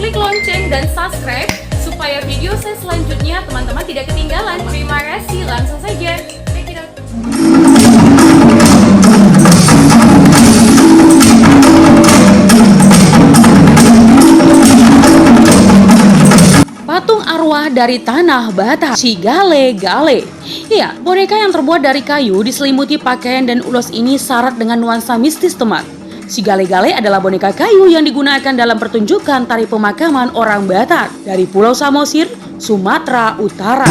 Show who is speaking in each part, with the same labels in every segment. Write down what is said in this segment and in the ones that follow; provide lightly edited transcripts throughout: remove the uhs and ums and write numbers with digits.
Speaker 1: klik lonceng dan subscribe supaya video saya selanjutnya teman-teman tidak ketinggalan. Terima kasih, langsung saja. Check it out. Patung arwah dari tanah Batak, si Gale-Gale. Iya, boneka yang terbuat dari kayu diselimuti pakaian dan ulos ini syarat dengan nuansa mistis, teman. Si Gale-Gale adalah boneka kayu yang digunakan dalam pertunjukan tari pemakaman orang Batak dari Pulau Samosir, Sumatera Utara.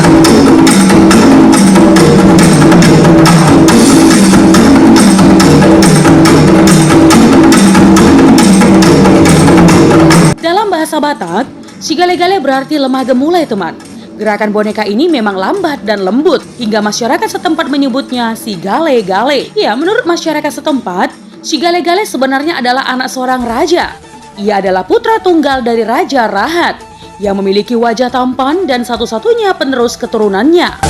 Speaker 1: Dalam bahasa Batak, si Gale-Gale berarti lemah gemulai, teman. Gerakan boneka ini memang lambat dan lembut, hingga masyarakat setempat menyebutnya si Gale-Gale. Ya, menurut masyarakat setempat, si Gale-Gale sebenarnya adalah anak seorang raja. Ia adalah putra tunggal dari Raja Rahat, yang memiliki wajah tampan dan satu-satunya penerus keturunannya.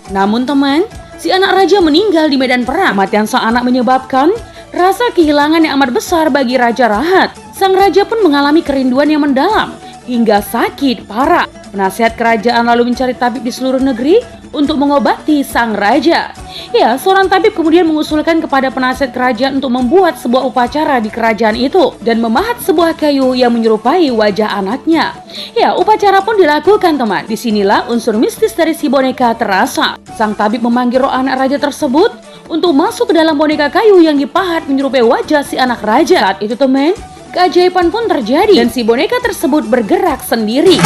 Speaker 1: Namun teman, si anak raja meninggal di medan perang. Kematian sang anak menyebabkan rasa kehilangan yang amat besar bagi Raja Rahat. Sang raja pun mengalami kerinduan yang mendalam hingga sakit parah. Penasihat kerajaan lalu mencari tabib di seluruh negeri untuk mengobati sang raja. Ya, seorang tabib kemudian mengusulkan kepada penasihat kerajaan untuk membuat sebuah upacara di kerajaan itu dan memahat sebuah kayu yang menyerupai wajah anaknya. Ya, upacara pun dilakukan, teman. Disinilah unsur mistis dari si boneka terasa. Sang tabib memanggil roh anak raja tersebut untuk masuk ke dalam boneka kayu yang dipahat menyerupai wajah si anak raja. Saat itu, teman, keajaiban pun terjadi dan si boneka tersebut bergerak sendiri.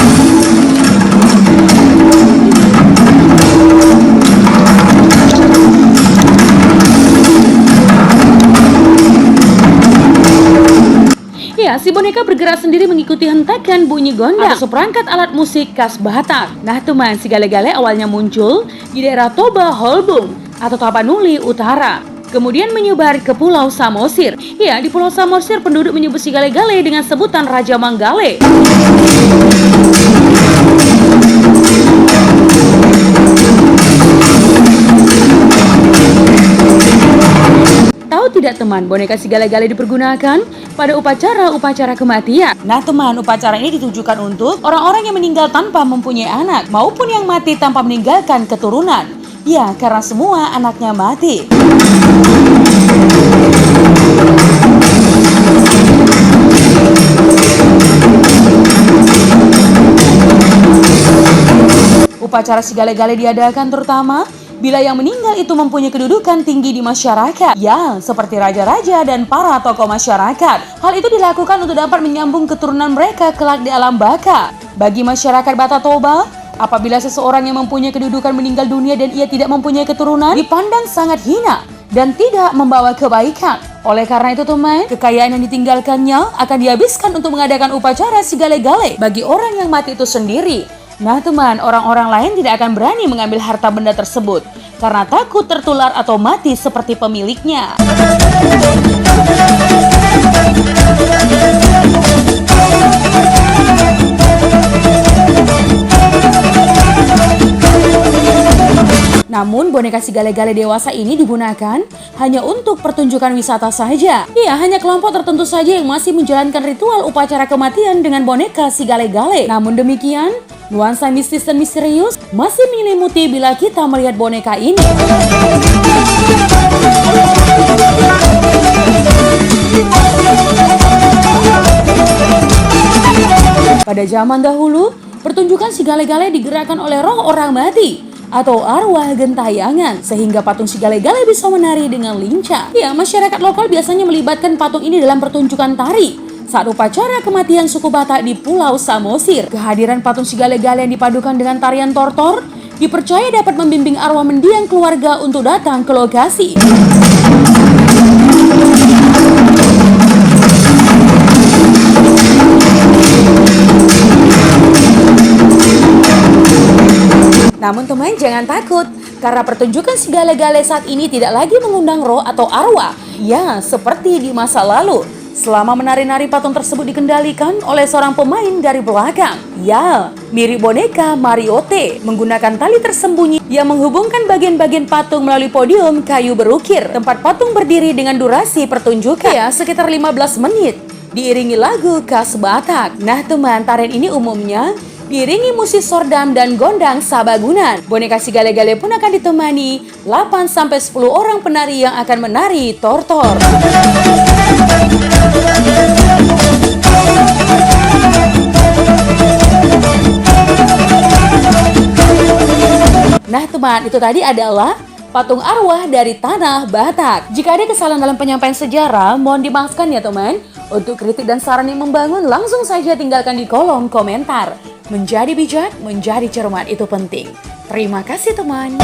Speaker 1: Ya, si boneka bergerak sendiri mengikuti hentakan bunyi gondang atau seperangkat alat musik khas Batak. Nah teman, si Gale-Gale awalnya muncul di daerah Toba Holbung atau Tapanuli Utara, kemudian menyebar ke Pulau Samosir. Ya, di Pulau Samosir penduduk menyebut si Gale-Gale dengan sebutan Raja Manggale. Tahu tidak teman, boneka si Gale-Gale dipergunakan pada upacara-upacara kematian. Nah teman, upacara ini ditujukan untuk orang-orang yang meninggal tanpa mempunyai anak maupun yang mati tanpa meninggalkan keturunan. Ya, karena semua anaknya mati. Upacara si Gale-Gale diadakan terutama bila yang meninggal itu mempunyai kedudukan tinggi di masyarakat, ya, seperti raja-raja dan para tokoh masyarakat. Hal itu dilakukan untuk dapat menyambung keturunan mereka kelak di alam baka. Bagi masyarakat Batak Toba, apabila seseorang yang mempunyai kedudukan meninggal dunia dan ia tidak mempunyai keturunan, dipandang sangat hina dan tidak membawa kebaikan. Oleh karena itu teman, kekayaan yang ditinggalkannya akan dihabiskan untuk mengadakan upacara si Gale-Gale bagi orang yang mati itu sendiri. Nah teman, orang-orang lain tidak akan berani mengambil harta benda tersebut karena takut tertular atau mati seperti pemiliknya. Namun boneka si Gale-Gale dewasa ini digunakan hanya untuk pertunjukan wisata saja. Iya, hanya kelompok tertentu saja yang masih menjalankan ritual upacara kematian dengan boneka si Gale-Gale. Namun demikian, nuansa mistis dan misterius masih menyelimuti bila kita melihat boneka ini. Pada zaman dahulu, pertunjukan si Gale-Gale digerakkan oleh roh orang mati atau arwah gentayangan sehingga patung si Gale-Gale bisa menari dengan lincah. Ya, masyarakat lokal biasanya melibatkan patung ini dalam pertunjukan tari saat upacara kematian suku Batak di Pulau Samosir. Kehadiran patung si Gale-Gale yang dipadukan dengan tarian tortor dipercaya dapat membimbing arwah mendiang keluarga untuk datang ke lokasi. Namun teman, jangan takut, karena pertunjukan si Gale-Gale saat ini tidak lagi mengundang roh atau arwah. Ya, seperti di masa lalu. Selama menari-nari, patung tersebut dikendalikan oleh seorang pemain dari belakang. Ya, mirip boneka Mariote, menggunakan tali tersembunyi yang menghubungkan bagian-bagian patung melalui podium kayu berukir. Tempat patung berdiri dengan durasi pertunjukan ya sekitar 15 menit, diiringi lagu khas Batak. Nah teman, tarian ini umumnya diiringi musik sordam dan gondang sabagunan. Boneka si gale-gale pun akan ditemani 8-10 orang penari yang akan menari tortor. Nah teman, itu tadi adalah patung arwah dari tanah Batak. Jika ada kesalahan dalam penyampaian sejarah, mohon dimaafkan ya teman. Untuk kritik dan saran yang membangun, langsung saja tinggalkan di kolom komentar. Menjadi bijak, menjadi cermat itu penting. Terima kasih teman.